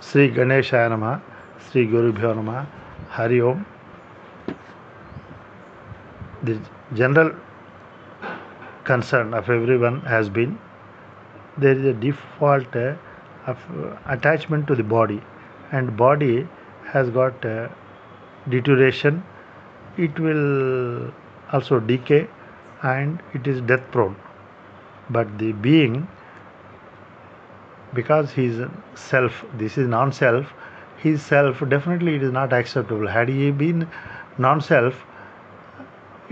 శ్రీ గణేశాయ నమః. శ్రీ గురుభ్యో నమః. హరి ఓం. The general concern of everyone has been there is a default of attachment to the body, and body has got deterioration. It will also decay and it is death prone. But the being, because he is self, this is non-self, his self, definitely it is not acceptable. Had he been non-self,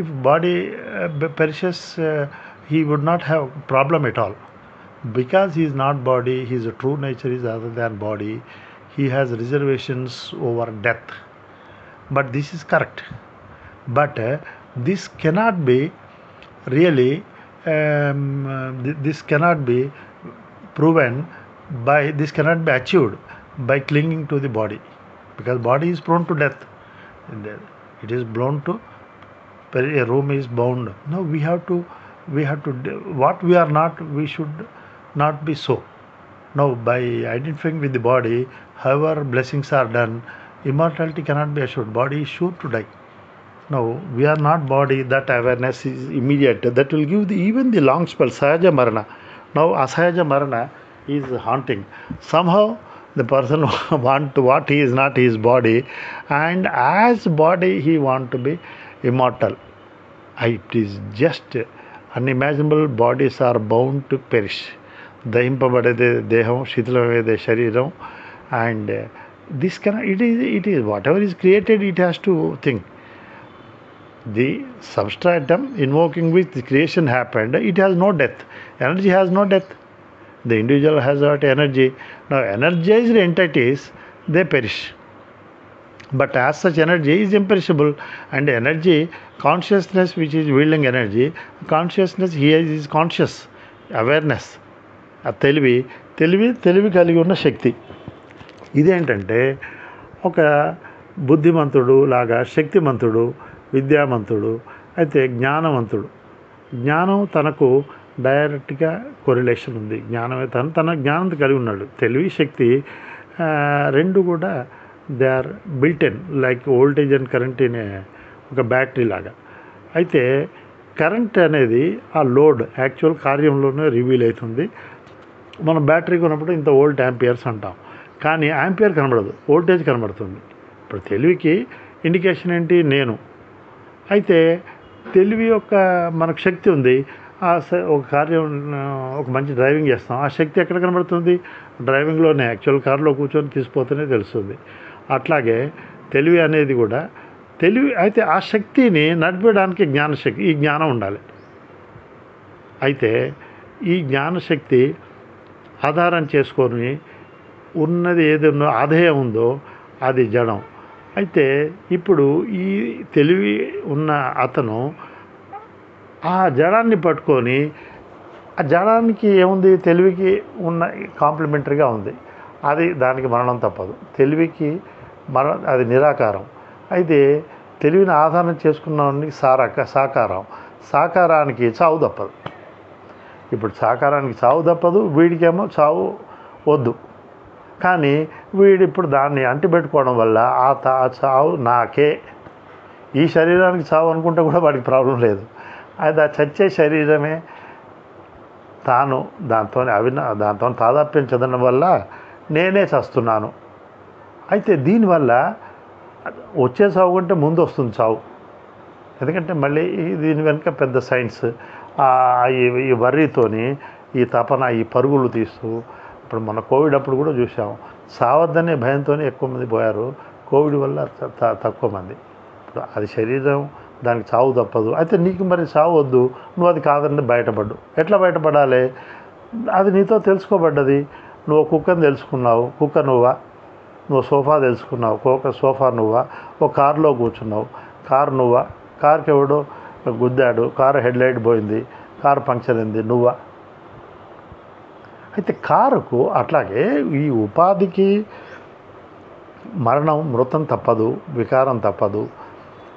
if body perishes, he would not have problem at all. Because he is not body, his true nature is other than body, he has reservations over death. But this is correct. But this cannot be really, this cannot be proven by, this cannot be achieved by clinging to the body, because body is prone to death. It is blown to, a room is bound. No, we have to what we are not, we should not be so. Now, by identifying with the body, however blessings are done, immortality cannot be assured. Body is sure to die. Now, we are not body, that awareness is immediate. That will give even the long spell, Sahaja Marana. Now, Asahaja Marana is haunting. Somehow, the person want to what he is not his body, and as body he want to be immortal. It is just unimaginable. Bodies are bound to perish. దహింపబడేదే దేహం, శిథిలమయ్యేదే శరీరం, and this can, it is whatever is created, it has to think. The substratum invoking which the creation happened, it has no death. Energy has no death. The individual has got energy. Now, energized entities, they perish. But as such, energy is imperishable, and energy, consciousness, which is wielding energy, consciousness here is conscious awareness. ఆ తెలివి కలిగి ఉన్న శక్తి. ఇదేంటంటే ఒక బుద్ధిమంతుడు లాగా శక్తిమంతుడు, విద్యామంతుడు, అయితే జ్ఞానవంతుడు. జ్ఞానం తనకు డైరెక్ట్గా కొరిలేషన్ ఉంది. జ్ఞానమే తన జ్ఞానం కలిగి ఉన్నాడు. తెలివి శక్తి రెండు కూడా they are built in, like voltage and current in ఒక బ్యాటరీ లాగా. అయితే కరెంట్ అనేది ఆ లోడ్ యాక్చువల్ కార్యంలోనే రివీల్ అవుతుంది. మనం బ్యాటరీ కొన్నప్పుడు ఇంత వోల్ట్ యాంపియర్స్ అంటాం, కానీ యాంపియర్ కనబడదు, వోల్టేజ్ కనబడుతుంది. ఇప్పుడు తెలివికి ఇండికేషన్ ఏంటి? నేను. అయితే తెలివి యొక్క మనకు శక్తి ఉంది. ఒక కార్యం, ఒక మంచి డ్రైవింగ్ చేస్తాం, ఆ శక్తి ఎక్కడ కనబడుతుంది? డ్రైవింగ్లోనే, యాక్చువల్ కార్లో కూర్చొని తీసిపోతేనే తెలుస్తుంది. అట్లాగే తెలివి అనేది కూడా తెలివి. అయితే ఆ శక్తిని నడిపేయడానికి జ్ఞానశక్తి, ఈ జ్ఞానం ఉండాలి. అయితే ఈ జ్ఞానశక్తి ఆధారం చేసుకొని ఉన్నది ఏదైనా ఆధేయం ఉందో అది జడం. అయితే ఇప్పుడు ఈ తెలివి ఉన్న అతను ఆ జడాన్ని పట్టుకొని, ఆ జడానికి ఏముంది? తెలివికి ఉన్న కాంప్లిమెంటరీగా ఉంది. అది దానికి మరణం తప్పదు. తెలివికి అది నిరాకారం. అయితే తెలివిని ఆధారం చేసుకున్నవాడికి సాకారం. సాకారానికి చావు తప్పదు. ఇప్పుడు సాకారానికి చావు తప్పదు, వీడికేమో చావు వద్దు. కానీ వీడు ఇప్పుడు దాన్ని అంటిపెట్టుకోవడం వల్ల ఆ చావు నాకే, ఈ శరీరానికి చావు అనుకుంటే కూడా వాడికి ప్రాబ్లం లేదు. అది ఆ చచ్చే శరీరమే తాను దాంతో తాదాప్యం చెందడం వల్ల నేనే చస్తున్నాను. అయితే దీనివల్ల వచ్చే చావు కంటే ముందు వస్తుంది చావు. ఎందుకంటే మళ్ళీ దీని వెనుక పెద్ద సైన్స్. ఈ వర్రీతోని, ఈ తపన, ఈ పరుగులు తీస్తూ, ఇప్పుడు మన కోవిడ్ అప్పుడు కూడా చూసాం, సావద్దనే భయంతోనే ఎక్కువ మంది పోయారు, కోవిడ్ వల్ల తక్కువ మంది. ఇప్పుడు అది శరీరం, దానికి చావు తప్పదు. అయితే నీకు మరి చావు వద్దు, నువ్వు అది కాదని బయటపడ్డు. ఎట్లా బయటపడాలి? అది నీతో తెలుసుకోబడ్డది. నువ్వు కుక్కని తెలుసుకున్నావు, కుక్క నువ్వా? నువ్వు సోఫా తెలుసుకున్నావు, సోఫా నువ్వా? ఒక కారులో కూర్చున్నావు, కారు నువ్వా? కారుకి ఎవడో గుద్దాడు, కారు హెడ్లైట్ పోయింది, కారు పంక్చర్ అయింది, నువ్వా? అయితే కారుకు అట్లాగే ఈ ఉపాధికి మరణం, మృతం తప్పదు, వికారం తప్పదు.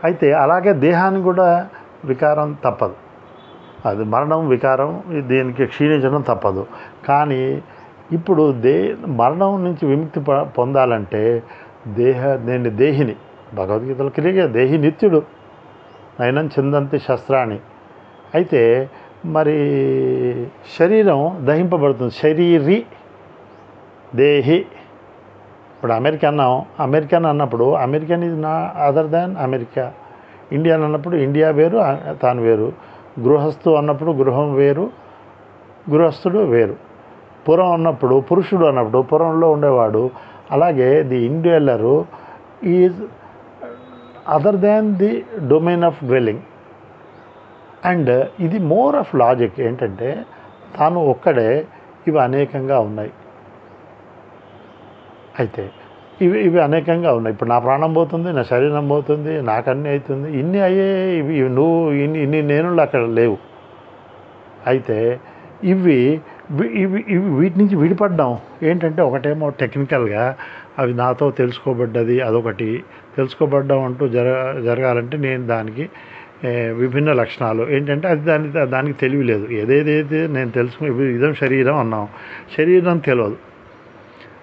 అయితే అలాగే దేహానికి కూడా వికారం తప్పదు. అది మరణం, వికారం, దీనికి క్షీణించడం తప్పదు. కానీ ఇప్పుడు మరణం నుంచి విముక్తి పొందాలంటే నేను దేహిని, భగవద్గీతలో క్లియర్గా దేహి నిత్యుడు నయనం చిందంతి శస్త్రాన్ని. అయితే మరి శరీరం దహింపబడుతుంది, శరీరి దేహి. ఇప్పుడు అమెరికన్ అన్నప్పుడు అమెరికన్ ఈజ్ నా అదర్ దాన్ అమెరికా. ఇండియన్ అన్నప్పుడు ఇండియా వేరు, తాను వేరు. గృహస్థు అన్నప్పుడు గృహం వేరు, గృహస్థుడు వేరు. పురం అన్నప్పుడు పురుషుడు అన్నప్పుడు పురంలో ఉండేవాడు. అలాగే the individual is other than the domain of dwelling. And ఇది మోర్ ఆఫ్ లాజిక్ ఏంటంటే తాను ఒక్కడే, ఇవి అనేకంగా ఉన్నాయి. అయితే ఇవి అనేకంగా ఉన్నాయి. ఇప్పుడు నా ప్రాణం పోతుంది, నా శరీరం పోతుంది, నాకు అన్నీ అవుతుంది, ఇన్ని అయ్యే ఇవి నువ్వు ఇన్ని నేనులు అక్కడ లేవు. అయితే వీటి నుంచి విడిపడ్డాం ఏంటంటే ఒకటేమో టెక్నికల్గా అవి నాతో తెలుసుకోబడ్డది, అదొకటి. తెలుసుకోబడ్డాం అంటూ జరగాలంటే నేను దానికి విభిన్న లక్షణాలు ఏంటంటే అది దానికి తెలియలేదు. ఏదేదైతే నేను తెలుసుకుని ఇదం శరీరం అన్నాం, శరీరం తెలియదు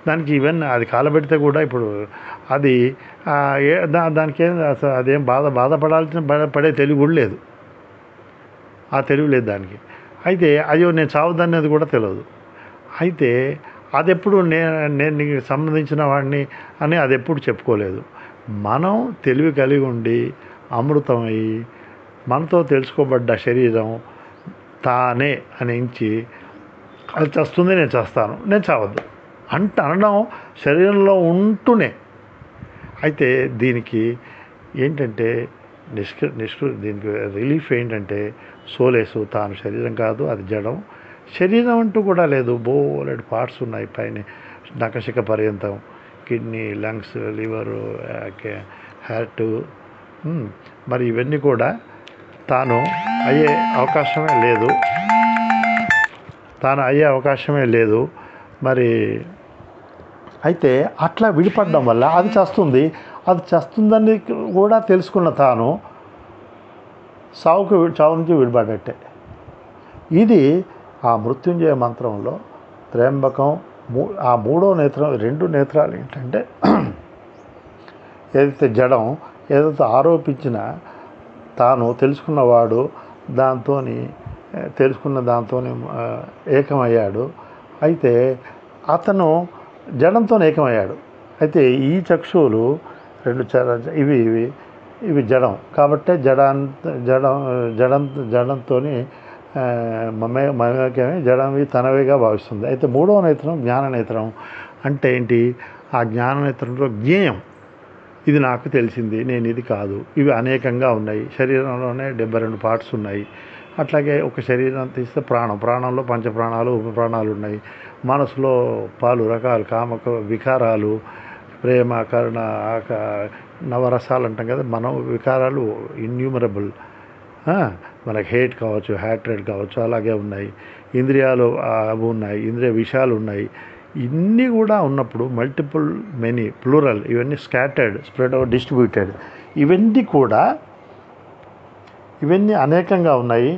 దానికి. ఈవెన్ అది కాలబెడితే కూడా ఇప్పుడు అది దానికి అదేం బాధపడాల్సిన పడే తెలివి కూడా లేదు, ఆ తెలివి లేదు దానికి. అయితే అయ్యో నేను చావదనేది కూడా తెలియదు. అయితే అది ఎప్పుడు నేను నీకు సంబంధించిన వాడిని అని అది ఎప్పుడు చెప్పుకోలేదు. మనం తెలివి కలిగి ఉండి అమృతమై మనతో తెలుసుకోబడ్డ శరీరం తానే అనించి అది చస్తుంది, నేను చేస్తాను, నేను చావద్దు అనడం శరీరంలో ఉంటూనే. అయితే దీనికి ఏంటంటే దీనికి రిలీఫ్ ఏంటంటే సోలేసు తాను శరీరం కాదు, అది జడం. శరీరం అంటూ కూడా లేదు, బోలెడు పార్ట్స్ ఉన్నాయి పైన నకశిక పర్యంతం. Kidney, lungs, liver, heart. మరి ఇవన్నీ కూడా తాను అయ్యే అవకాశమే లేదు. మరి అయితే అట్లా విడిపడడం వల్ల అది చస్తుందని కూడా తెలుసుకున్న తాను చావు నుంచి విడిపడ్డట్టే. ఇది ఆ మృత్యుంజయ మంత్రంలో త్రయంబకం ఆ మూడో నేత్రం, రెండు నేత్రాలు ఏంటంటే ఏదైతే జడం ఏదైతే ఆరోపించిన తాను తెలుసుకున్నవాడు తెలుసుకున్న దాంతో ఏకమయ్యాడు. అయితే అతను జడంతో ఏకమయ్యాడు. అయితే ఈ చక్షువులు రెండు ఇవి జడం కాబట్టి జడంతో మమేకమే జడవి తనవిగా భావిస్తుంది. అయితే మూడవ నేత్రం జ్ఞాననేత్రం అంటే ఏంటి? ఆ జ్ఞాననేత్రంలో జ్ఞేయం, ఇది నాకు తెలిసింది, నేను ఇది కాదు, ఇవి అనేకంగా ఉన్నాయి. శరీరంలోనే 72 పార్ట్స్ ఉన్నాయి. అట్లాగే ఒక శరీరం తీస్తే ప్రాణంలో పంచప్రాణాలు, ఉపప్రాణాలు ఉన్నాయి. మనసులో పలు రకాలు కామక వికారాలు, ప్రేమ, కరుణ, నవరసాలు అంటాం కదా, వికారాలు ఇన్యూమరబుల్. మనకి హేట్ కావచ్చు, హ్యాట్రేట్ కావచ్చు, అలాగే ఉన్నాయి. ఇంద్రియాలు అవి ఉన్నాయి, ఇంద్రియ విషయాలు ఉన్నాయి. ఇన్ని కూడా ఉన్నప్పుడు మల్టిపుల్, మెనీ, ప్లూరల్, ఇవన్నీ స్కాటర్డ్, స్ప్రెడ్ అవుట్, డిస్ట్రిబ్యూటెడ్, ఇవన్నీ అనేకంగా ఉన్నాయి.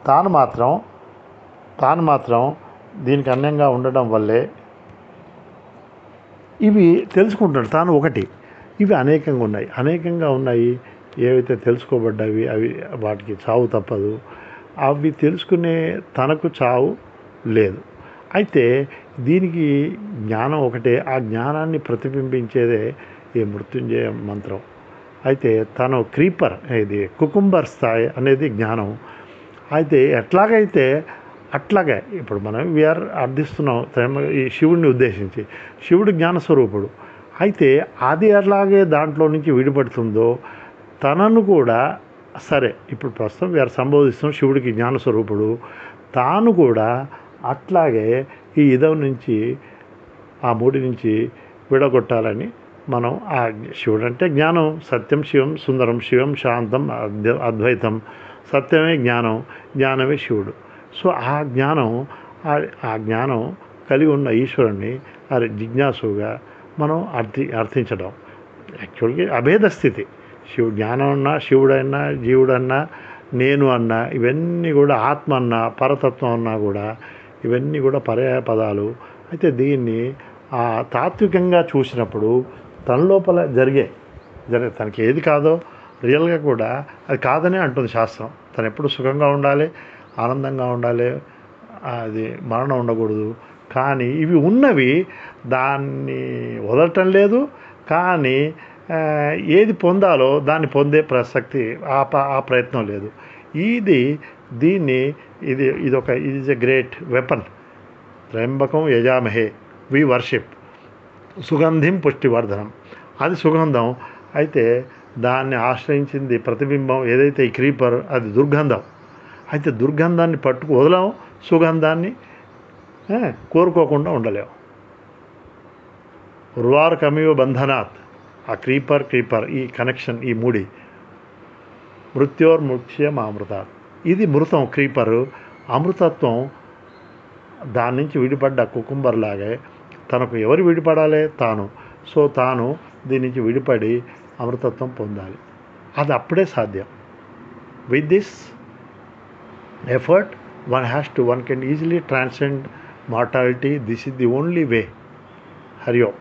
తాను మాత్రం దీనికి అన్యంగా ఉండడం వల్లే ఇవి తెలుసుకుంటాడు. తాను ఒకటి, ఇవి అనేకంగా ఉన్నాయి. ఏవైతే తెలుసుకోబడ్డవి అవి వాటికి చావు తప్పదు. అవి తెలుసుకునే తనకు చావు లేదు. అయితే దీనికి జ్ఞానం ఒకటే, ఆ జ్ఞానాన్ని ప్రతిబింబించేదే ఈ మృత్యుంజయ మంత్రం. అయితే తను క్రీపర్, ఇది కుకుంబర్ స్థాయి అనేది జ్ఞానం. అయితే అట్లాగే ఇప్పుడు మనం వీఆర్ అర్థిస్తున్నాం ఈ శివుడిని ఉద్దేశించి. శివుడు జ్ఞానస్వరూపుడు. అయితే అది అలాగే దాంట్లో నుంచి విడిపడుతుందో తనను కూడా, సరే ఇప్పుడు ప్రస్తుతం వీఆర్ సంబోధిస్తున్నాం శివుడికి జ్ఞానస్వరూపుడు, తాను కూడా అట్లాగే ఈ ఇదం నుంచి, ఆ మూడి నుంచి విడగొట్టాలని మనం ఆ శివుడు అంటే జ్ఞానం, సత్యం శివం సుందరం, శివం శాంతం అద్వైతం, సత్యమే జ్ఞానం, జ్ఞానమే శివుడు. సో ఆ జ్ఞానం కలిగి ఉన్న ఈశ్వరుణ్ణి జిజ్ఞాసుగా మనం అర్థించడం. యాక్చువల్గా అభేద స్థితి. జ్ఞానం అన్నా, శివుడన్నా, జీవుడన్నా, నేను అన్నా, ఇవన్నీ కూడా ఆత్మ అన్నా, పరతత్వం అన్నా కూడా ఇవన్నీ కూడా పర్యాయ పదాలు. అయితే దీన్ని తాత్వికంగా చూసినప్పుడు తన లోపల జరిగే తనకి ఏది కాదో రియల్గా కూడా అది కాదనే అంటుంది శాస్త్రం. తను ఎప్పుడు సుఖంగా ఉండాలి, ఆనందంగా ఉండాలి, అది మరణం ఉండకూడదు. కానీ ఇవి ఉన్నవి దాన్ని వదలటం లేదు. కానీ ఏది పొందాలో దాన్ని పొందే ప్రసక్తి ఆ ప్రయత్నం లేదు. దీన్ని ఇది ఈజ్ ఎ గ్రేట్ వెపన్. త్రయంబకం యజామహే, వి వర్షిప్, సుగంధిం పుష్టివర్ధనం. అది సుగంధం. అయితే దాన్ని ఆశ్రయించింది ప్రతిబింబం ఏదైతే ఈ క్రీపర్, అది దుర్గంధం. అయితే దుర్గంధాన్ని వదలం, సుగంధాన్ని కోరుకోకుండా ఉండలేము. ఉర్వారుకమివ బంధనాత్, ఆ క్రీపర్ ఈ కనెక్షన్, ఈ మూడి. మృత్యోర్ముక్ష్యం అమృతాత్, ఇది మృతం క్రీపరు. అమృతత్వం దాని నుంచి విడిపడ్డ కుకుంబర్ లాగే తనకు ఎవరు విడిపడాలి? తాను. సో తాను దీని నుంచి విడిపడి అమృతత్వం పొందాలి. అది అప్పుడే సాధ్యం. With this effort one can easily transcend mortality. This is the only way. Hari Om.